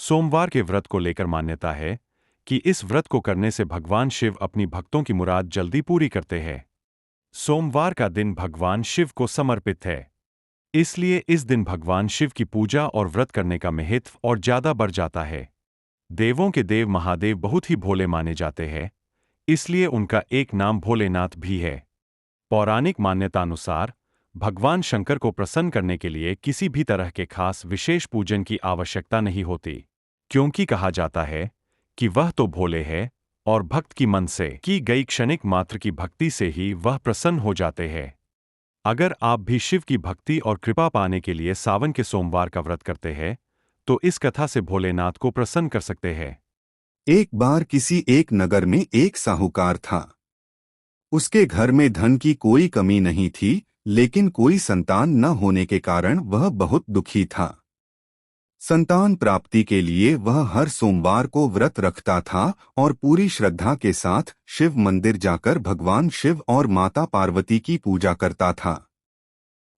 सोमवार के व्रत को लेकर मान्यता है कि इस व्रत को करने से भगवान शिव अपनी भक्तों की मुराद जल्दी पूरी करते हैं। सोमवार का दिन भगवान शिव को समर्पित है, इसलिए इस दिन भगवान शिव की पूजा और व्रत करने का महत्व और ज्यादा बढ़ जाता है। देवों के देव महादेव बहुत ही भोले माने जाते हैं, इसलिए उनका एक नाम भोलेनाथ भी है। पौराणिक मान्यता अनुसार भगवान शंकर को प्रसन्न करने के लिए किसी भी तरह के खास विशेष पूजन की आवश्यकता नहीं होती, क्योंकि कहा जाता है कि वह तो भोले है और भक्त की मन से की गई क्षणिक मात्र की भक्ति से ही वह प्रसन्न हो जाते हैं। अगर आप भी शिव की भक्ति और कृपा पाने के लिए सावन के सोमवार का व्रत करते हैं, तो इस कथा से भोलेनाथ को प्रसन्न कर सकते हैं। एक बार किसी एक नगर में एक साहूकार था। उसके घर में धन की कोई कमी नहीं थी, लेकिन कोई संतान न होने के कारण वह बहुत दुखी था। संतान प्राप्ति के लिए वह हर सोमवार को व्रत रखता था और पूरी श्रद्धा के साथ शिव मंदिर जाकर भगवान शिव और माता पार्वती की पूजा करता था।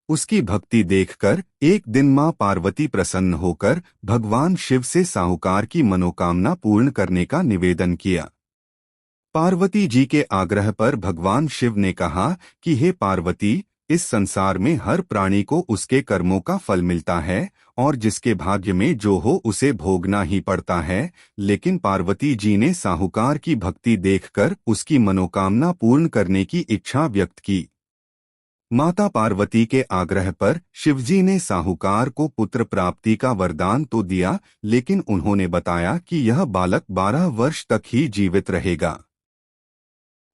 उसकी भक्ति देखकर एक दिन मां पार्वती प्रसन्न होकर भगवान शिव से साहूकार की मनोकामना पूर्ण करने का निवेदन किया। पार्वती जी के आग्रह पर भगवान शिव ने कहा कि हे पार्वती, इस संसार में हर प्राणी को उसके कर्मों का फल मिलता है और जिसके भाग्य में जो हो उसे भोगना ही पड़ता है। लेकिन पार्वती जी ने साहूकार की भक्ति देखकर उसकी मनोकामना पूर्ण करने की इच्छा व्यक्त की। माता पार्वती के आग्रह पर शिवजी ने साहूकार को पुत्र प्राप्ति का वरदान तो दिया, लेकिन उन्होंने बताया कि यह बालक 12 वर्ष तक ही जीवित रहेगा।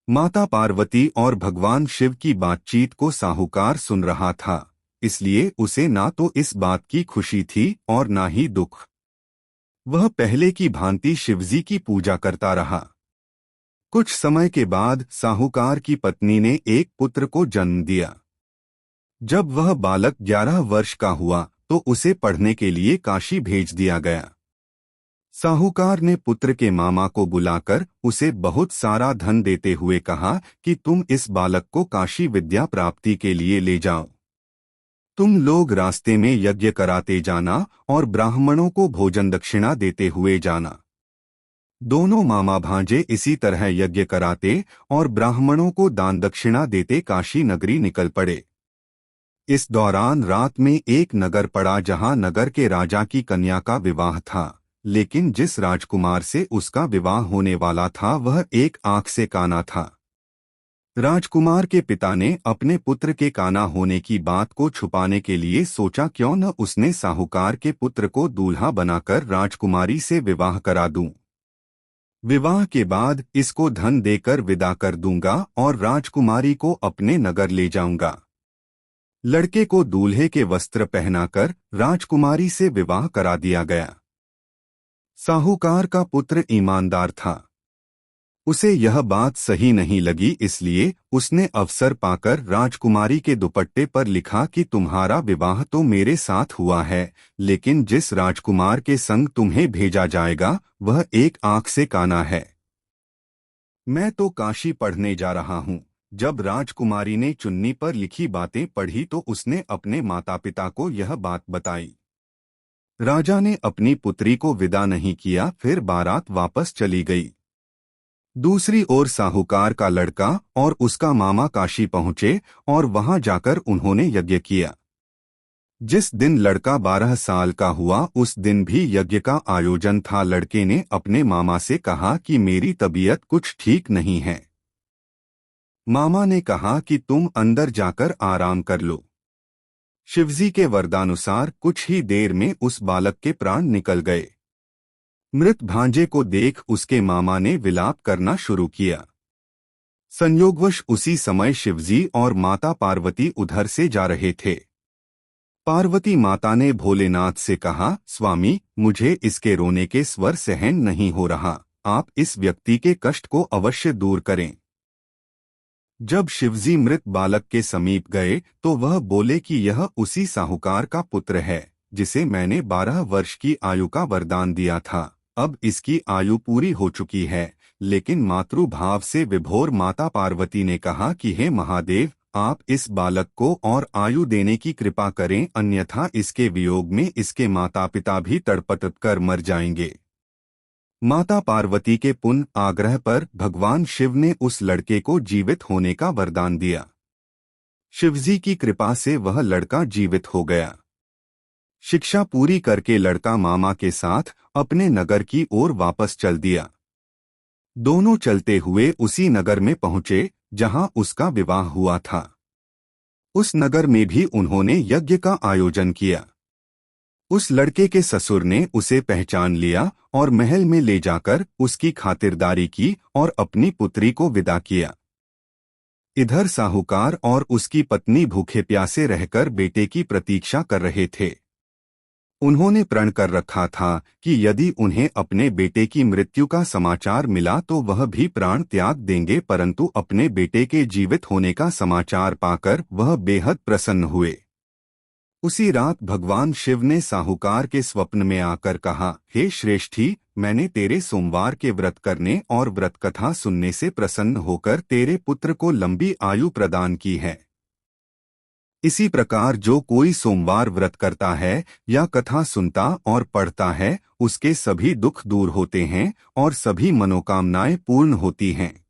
माता पार्वती और भगवान शिव की बातचीत को साहूकार सुन रहा था, इसलिए उसे ना तो इस बात की खुशी थी और ना ही दुख। वह पहले की भांति शिवजी की पूजा करता रहा। कुछ समय के बाद साहूकार की पत्नी ने एक पुत्र को जन्म दिया। जब वह बालक 11 वर्ष का हुआ तो उसे पढ़ने के लिए काशी भेज दिया गया। साहूकार ने पुत्र के मामा को बुलाकर उसे बहुत सारा धन देते हुए कहा कि तुम इस बालक को काशी विद्या प्राप्ति के लिए ले जाओ। तुम लोग रास्ते में यज्ञ कराते जाना और ब्राह्मणों को भोजन दक्षिणा देते हुए जाना। दोनों मामा भांजे इसी तरह यज्ञ कराते और ब्राह्मणों को दान दक्षिणा देते काशी नगरी निकल पड़े। इस दौरान रात में एक नगर पड़ा जहां नगर के राजा की कन्या का विवाह था, लेकिन जिस राजकुमार से उसका विवाह होने वाला था वह एक आंख से काना था। राजकुमार के पिता ने अपने पुत्र के काना होने की बात को छुपाने के लिए सोचा क्यों न उसने साहूकार के पुत्र को दूल्हा बनाकर राजकुमारी से विवाह करा दूं। विवाह के बाद इसको धन देकर विदा कर दूंगा और राजकुमारी को अपने नगर ले जाऊंगा। लड़के को दूल्हे के वस्त्र पहनाकर राजकुमारी से विवाह करा दिया गया। साहूकार का पुत्र ईमानदार था। उसे यह बात सही नहीं लगी, इसलिए उसने अवसर पाकर राजकुमारी के दुपट्टे पर लिखा कि तुम्हारा विवाह तो मेरे साथ हुआ है, लेकिन जिस राजकुमार के संग तुम्हें भेजा जाएगा वह एक आंख से काना है। मैं तो काशी पढ़ने जा रहा हूँ। जब राजकुमारी ने चुन्नी पर लिखी बातें पढ़ी तो उसने अपने माता पिता को यह बात बताई। राजा ने अपनी पुत्री को विदा नहीं किया, फिर बारात वापस चली गई। दूसरी ओर साहूकार का लड़का और उसका मामा काशी पहुंचे और वहां जाकर उन्होंने यज्ञ किया। जिस दिन लड़का 12 साल का हुआ उस दिन भी यज्ञ का आयोजन था। लड़के ने अपने मामा से कहा कि मेरी तबीयत कुछ ठीक नहीं है। मामा ने कहा कि तुम अंदर जाकर आराम कर लो। शिवजी के वरदानुसार कुछ ही देर में उस बालक के प्राण निकल गए। मृत भांजे को देख उसके मामा ने विलाप करना शुरू किया। संयोगवश उसी समय शिवजी और माता पार्वती उधर से जा रहे थे। पार्वती माता ने भोलेनाथ से कहा, स्वामी, मुझे इसके रोने के स्वर सहन नहीं हो रहा, आप इस व्यक्ति के कष्ट को अवश्य दूर करें। जब शिवजी मृत बालक के समीप गए तो वह बोले कि यह उसी साहूकार का पुत्र है जिसे मैंने 12 वर्ष की आयु का वरदान दिया था। अब इसकी आयु पूरी हो चुकी है। लेकिन मातृभाव से विभोर माता पार्वती ने कहा कि हे महादेव, आप इस बालक को और आयु देने की कृपा करें, अन्यथा इसके वियोग में इसके माता पिता भी तड़पट कर मर जाएंगे। माता पार्वती के पुनः आग्रह पर भगवान शिव ने उस लड़के को जीवित होने का वरदान दिया। शिवजी की कृपा से वह लड़का जीवित हो गया। शिक्षा पूरी करके लड़का मामा के साथ अपने नगर की ओर वापस चल दिया। दोनों चलते हुए उसी नगर में पहुंचे जहां उसका विवाह हुआ था। उस नगर में भी उन्होंने यज्ञ का आयोजन किया। उस लड़के के ससुर ने उसे पहचान लिया और महल में ले जाकर उसकी खातिरदारी की और अपनी पुत्री को विदा किया। इधर साहूकार और उसकी पत्नी भूखे प्यासे रहकर बेटे की प्रतीक्षा कर रहे थे। उन्होंने प्रण कर रखा था कि यदि उन्हें अपने बेटे की मृत्यु का समाचार मिला तो वह भी प्राण त्याग देंगे, परंतु अपने बेटे के जीवित होने का समाचार पाकर वह बेहद प्रसन्न हुए। उसी रात भगवान शिव ने साहूकार के स्वप्न में आकर कहा, हे श्रेष्ठी, मैंने तेरे सोमवार के व्रत करने और व्रत कथा सुनने से प्रसन्न होकर तेरे पुत्र को लंबी आयु प्रदान की है। इसी प्रकार जो कोई सोमवार व्रत करता है या कथा सुनता और पढ़ता है, उसके सभी दुख दूर होते हैं और सभी मनोकामनाएं पूर्ण होती हैं।